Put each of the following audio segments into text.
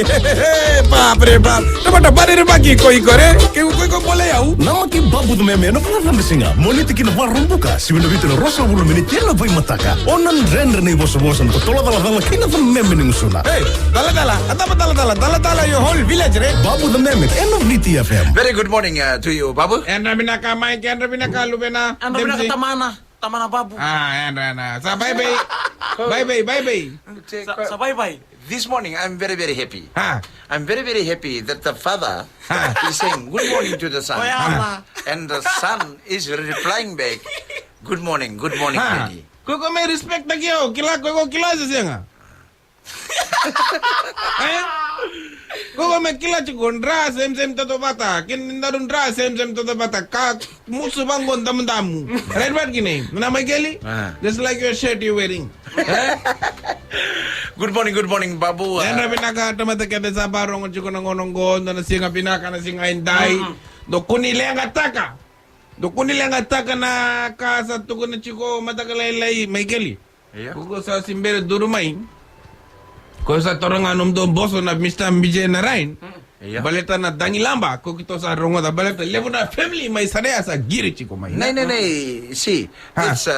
बाप रे बाप टमाटर बड़े रे बाकी कोई करे कोई को बोले याऊ nama ki babu do meme no pala singa moliti ki no warum buka si no vito no rosa bulu mini tela vai mataka onan render nei boso boso to tola dala kina fa meme ni musuna hey dala atama your whole village re babu do meme eno niti FM. Very good morning to you, Babu. and binaka Mike and binaka Lubena Ano binaka tamana babu. and sa bye Sa bye-bye. This morning, I'm very, very happy. ha I'm very, very happy that the father is saying good morning to the son. Oh, yeah. And the son is replying back, good morning, ha daddy. ko may respect na kiyo kila sa siya nga ko may kila chikon dra sem to bata kin darun dra sem to bata ka musu bangon damu right what kini na may geli just like your shirt you wearing Good morning, Babu. yan na pinaka tamata kada sa barong chikon ng gon na singa pinaka na singa inday do kunilang ataka na ka sa tukon na chiko matakalay may geli Yeah. Kuko sa simbere durumay ko sa toranganom do boso na Mr. Vijay Narain Yeah. baleta na dangilamba ko kito sa rongo da baleta levo na family may sadaya sa giri chiko may No. See, it's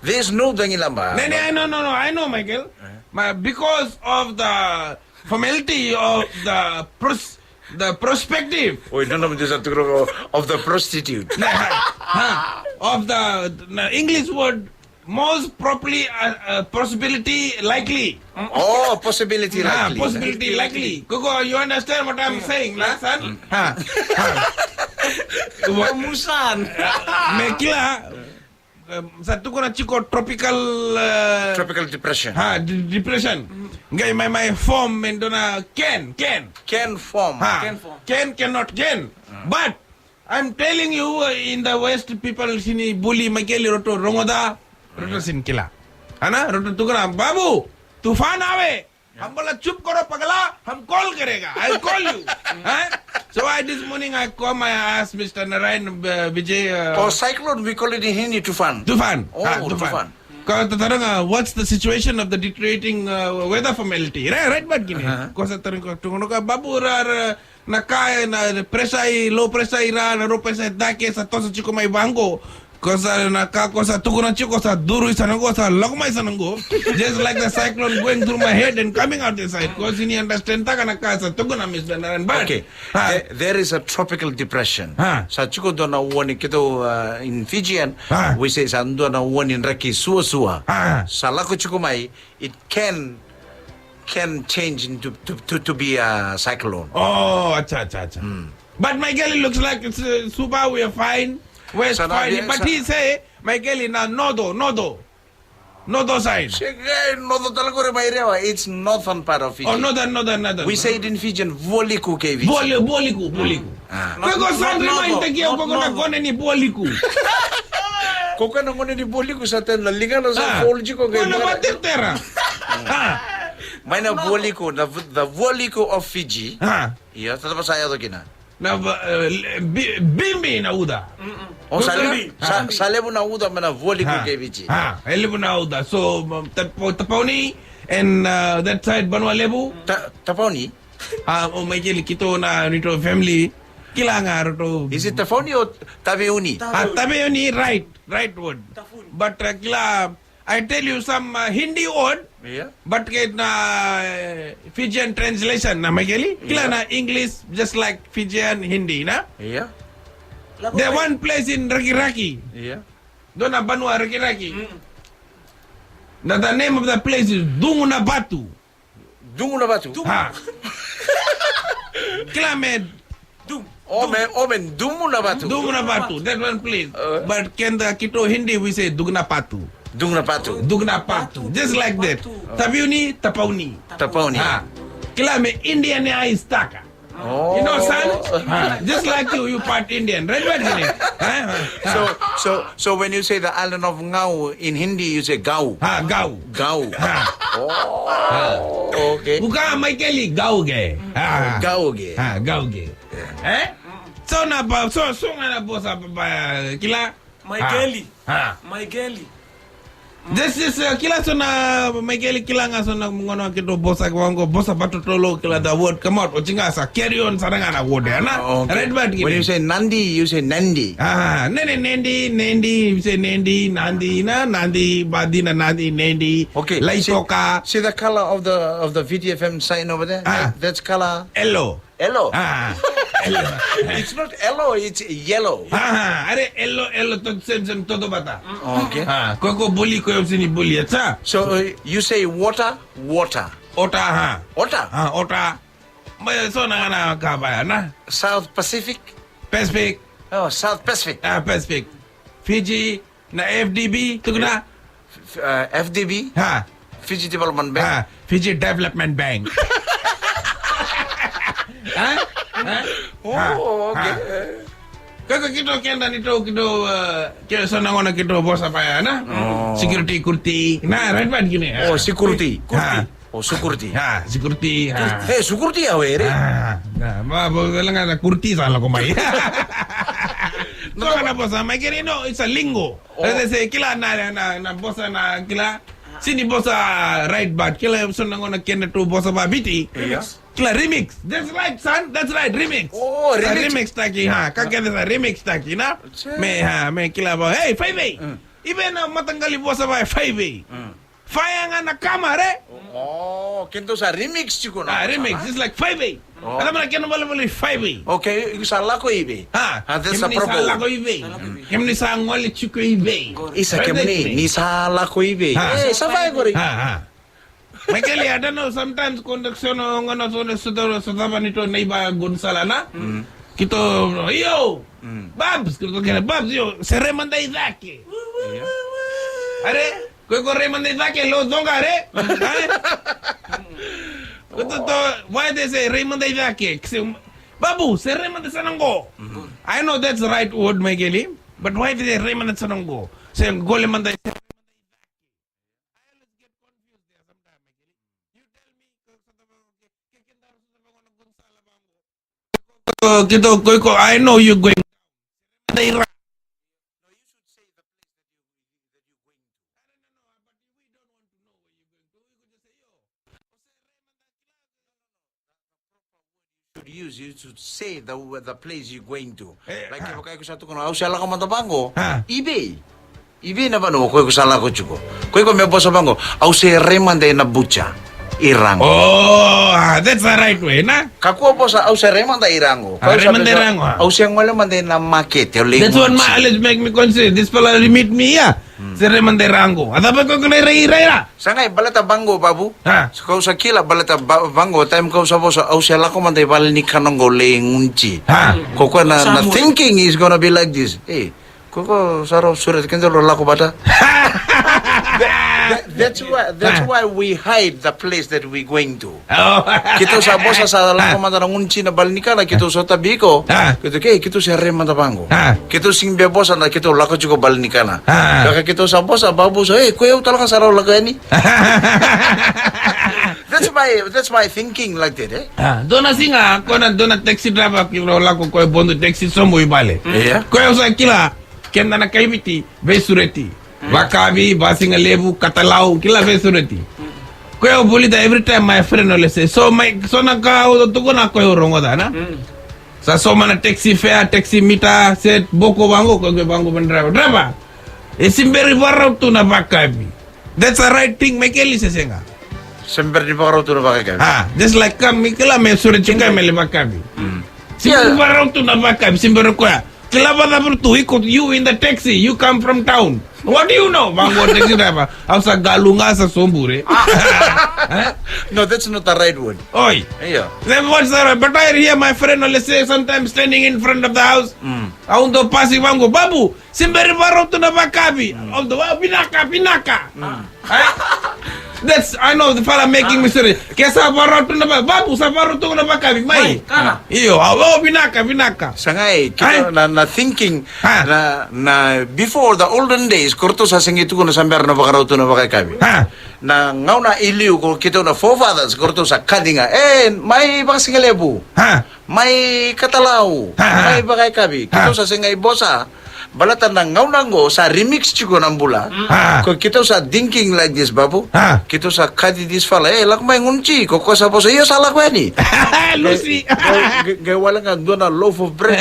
there's no dangilamba. no I know Michael because of the formality of the perspective Oh, no, this is of the prostitute. of the English word most properly possibility likely Oh, possibility likely. possibility likely. Kuko, you understand what I'm saying, lah, son? Kamusan. Mekila, satu ko na chiko tropical Tropical depression. depression. Ngay may form mendo na can. Can form. Can cannot can. But I'm telling you, in the West, people sini bully Michael roto rongoda roto sin kila. Ana roto tukuna babu तूफान आवे हम बोला चुप करो पगला हम call करेगा I'll call you so this morning I call my ass Mr. Narayan Vijay Cyclone, we call it in Hindi, Tufan. Tufan Tufan. Tarang what's the situation of the deteriorating weather formality right but gini ko sa tarang ko tungo ka babu na kaya na pressure low pressure ra na ro pressure dake sa to sa chiko may bango Kosa nakakosa tukuna chiko sa duru isanango sa lagma isanango just like the cyclone going through my head and coming out the side cause you understand taka nakasa tukuna Mr. Narayan but Okay, there is a tropical depression. Sa chiko do na uwan kito in Fijian, we say sa do na uwan in raki suwa. Sa lako chiko may it can change into to be a cyclone. oh acha but my girl it looks like it's super we are fine West fine but he say my girl na nodo side Nodo talaga re may rewa. It's northern part of Fiji. oh northern We say it in Fijian, Voliku KV. boliku Koko sandri mo integyo koko na kone ni boliku Koko na kone ni Voliku sa ten lalingan sa Folji ko Kona batitera May na Voliku, the Voliku of Fiji. Yeah, tatapa saya to kina. na bimbi na uda Oh, salebu na uda mana Voliku KV. Lebu na uda so tapauni and that side banwa lebu Tapauni? oh may kili kito na nito family kilanga roto Is it Tapauni or Taveuni? tabeoni right word but kila I tell you some Hindi word Yeah. but na Fijian translation na may kili kila na English just like Fijian Hindi na Yeah. there one place in Raki Yeah. doon na Banwa Raki na the name of the place is Dunguna Batu Dungu na batu? kila med Omen, Dungu na batu? Dunguna Batu that one place but can the Kito Hindi we say Dugna Patu Dungu na batu? Dugna Patu just like that Tabiuni Tapauni Tapauni. kila me Indian is taka Oh. you know son just like you part Indian right So when you say the island of Ngau in Hindi, you say Gau. Gau Gau. Okay. buka may keli Gau ge Gau ge. Gau ge so na ba so nga na bosa ba kila My girlie. ha My girlie. This is kila sona Michael kila nga sona ngono kito bosa kwango bosa patotolo kila the word come out ochinga sa carry on saranga na word na right but When you say Nandi, you say Nandi. Nendi you say Nendi Nandi na Nandi badina Nandi Nendi Okay. Laitoka See the color of the VTFM sign over there? That's color Ello yellow. Ello It's not yellow, it's yellow. are ello todo bata Okay. koko buli ko sini buli cha So you say water. ota Water. ota may so na ka ba na South Pacific. Pacific Oh, South Pacific. Pacific Fiji na FDB tugna FDB. Fiji Development Bank. Fiji Development Bank Oh, okay. Kaka kito kenda nito kito kaya sana ngona kito bosa pa ya na security kurti na right bad gini Oh, security. Ha. Oh, security. security Hey, security ya were. ma bo lang na kurti sa ko mai no kana bosa mai kini no it's a lingo they say kila na bosa na kila sini bosa right bad kila sana ngona kenda to bosa ba biti Kila remix. That's right, son. That's right, remix. Oh, remix. Remix taki kaka sa remix taki na. Me kila ba. Hey, 5A. Ibe na matanggali bosa ba 5A. Faya nga na kamare. Oh, kinto sa remix chiko na. Remix. It's like 5A. Alam mo na kino bala 5A. Okay, isala ko ibe. That's a Himni proper. sa lako ibe. Himni sa ngwali chiko ibe. Isa kemni ni sala ko ibe. Eh, sabay ko rin. Michael, I don't know, sometimes conduction ngono so nito neighbor Gonzala na. Kito, yo, Babs, kito kena Babs, yo, se remanday dake. Are, ko remanday dake, lo zonga are. Kito to, why they say remanday dake? Babu, se remanday sananggo. I know that's the right word, Michael, but why did they remanday sananggo? Se gole manday Kito ko I know you going Use you to say the place you're going to. Like if kay ko sa to kono, aw sala ka matabango. Ibe na ba no ko sala ko chuko. Ko me bosa bango, aw se remande na bucha. Irang. Oh, that's the right way, na? Kakuha po sa ausa remanda irango. Remanda irango. Ausa ngwala man din na market. That's what my always make me consider. This fella meet me, Si remanda irango. Ada ba ko kunay ira? Sangay balata bango babu. So kau sa kila balata bango time kau sa bosa ausa lako man din bal ni kanongo lengunchi. Koko na thinking is gonna be like this. Hey, koko saro surat kendalo lako bata. That's why we hide the place that we going to. Kito sa bosa sa lako man ng unchi na balnika na kito sa tabi ko. Kito sa rem man bango. Kito sing be bosa na kito lako jugo balnika na. Kaya kito sa bosa babu sa kuya talaga saraw lagani. That's my thinking like that, eh? Dona singa, dona taxi driver kilo lako ko bondo taxi somo ibale. Yeah. Ko sa kila kenda na kaibiti besureti. Wakabi, basinga lebu, katalau, kila besureti. Ko bolida every time my friend will say, so naka tuko na ko rongo da na. Sa so mana taxi fare, taxi meter, set boko bango ko bango ben driver. Simberi barau tu na Wakabi. That's the right thing, Michael senga. Sember di barau tu na Wakabi. Just like kila me suret chika mele Wakabi. Simberi barau tu na Wakabi, simberi ko ya. Kila bada bertu ikut you in the taxi, you come from town. What do you know? Bango taxi driver. Asa galunga sa sombure. No, that's not the right word. Oi. Yeah. Then what's the right? But I hear my friend always say sometimes standing in front of the house. Aundo pasi bango. Babu, simberi baro tu na Wakabi. Aundo pinaka. That's I know the fella making me sorry. Kesa baro tu na Babu sa baro tu na Wakabi. Mai. Iyo, pinaka. Sangay kita na thinking na before the olden days kurto sa singitu ko na samber na bakaraw to na Wakabi. na ngau na iliu ko kita na forefathers ko to sa kadinga may bakasingalebu Ha? may katalau Ha. may bagay kabi kita sa singay bosa balatan na ngau nango sa remix chiko ng bula Ha. ko kita sa thinking like this babu Ha. kita sa kadi this fala lak may ngunci ko sa bosa iyo salah ko ni Lucy. gay wala nga doon na loaf of bread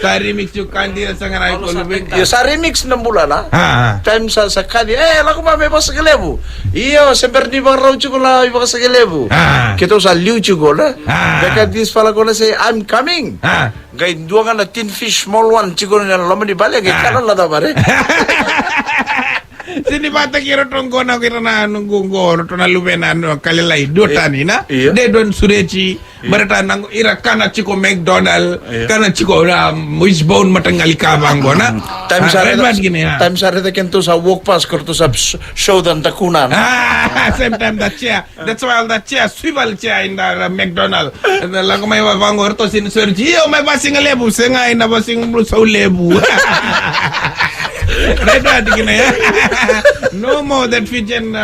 Sa remix yung kandi sa ngaray ko lubing. Yo sa remix ng bula na Ha. time sa kadi lak may bakasingalebu iyo semper di bang raw chiko la bakasingalebu Ha. kita sa liu chiko na Ah. beka this fala ko na say I'm coming Ha. gay dua nga na tin fish small one chiko na lama di balik gay kanan la da bare Sini bata kiro tonggo na kiro na nunggungo to na lumena no kalilay do tani na Iya. de don sureci berata nang ira kana chiko McDonald kana chiko wishbone matangali kabango na time sa red bad gini ha time sa reta kento sa walk pass ko to sa show dan takunan same time that chair that's why all that chair swivel chair in the McDonald lang may bango to sin surci yo may basing lebu senga ina basing blue so lebu right bad gini ya no more that Fijian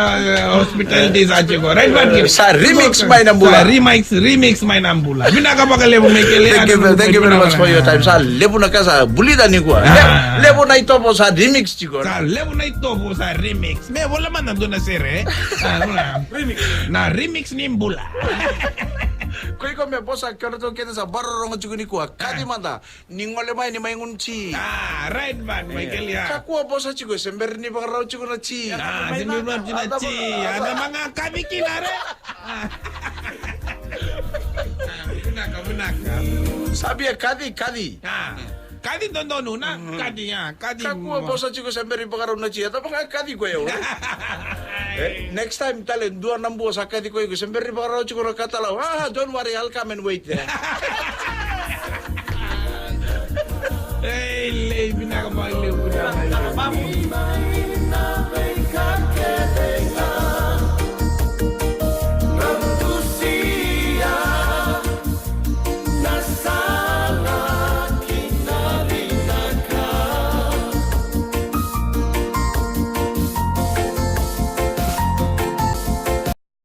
hospitalities aja ko right bad gini sa remix may nambula remix may nambula binaka pa kalebu may kele thank you very much for your time sa lebu na ka sa bulida ni ko lebu na ito po sa remix chiko sa lebu na ito po sa remix me wala man nandun na sire remix na remix ni mbula koy ko me bosa kero to kita sa barong chiko ni ko kadi manda ningole may ni may ngunci right bad may kele ya kakuha bosa chiko sember ni bang raw chiko na chi sinunod yun na chi ada mga kabikin are bunaka sabi ya kadi kadi dondo na kadi ya kadi kakuha bosa chiko sember ni bang raw na chi ata mga kadi ko yo next time talen dua nambu sa kadi ko yo sember ni bang raw chiko na katalaw don't worry I'll come and wait there binaka pa lebu na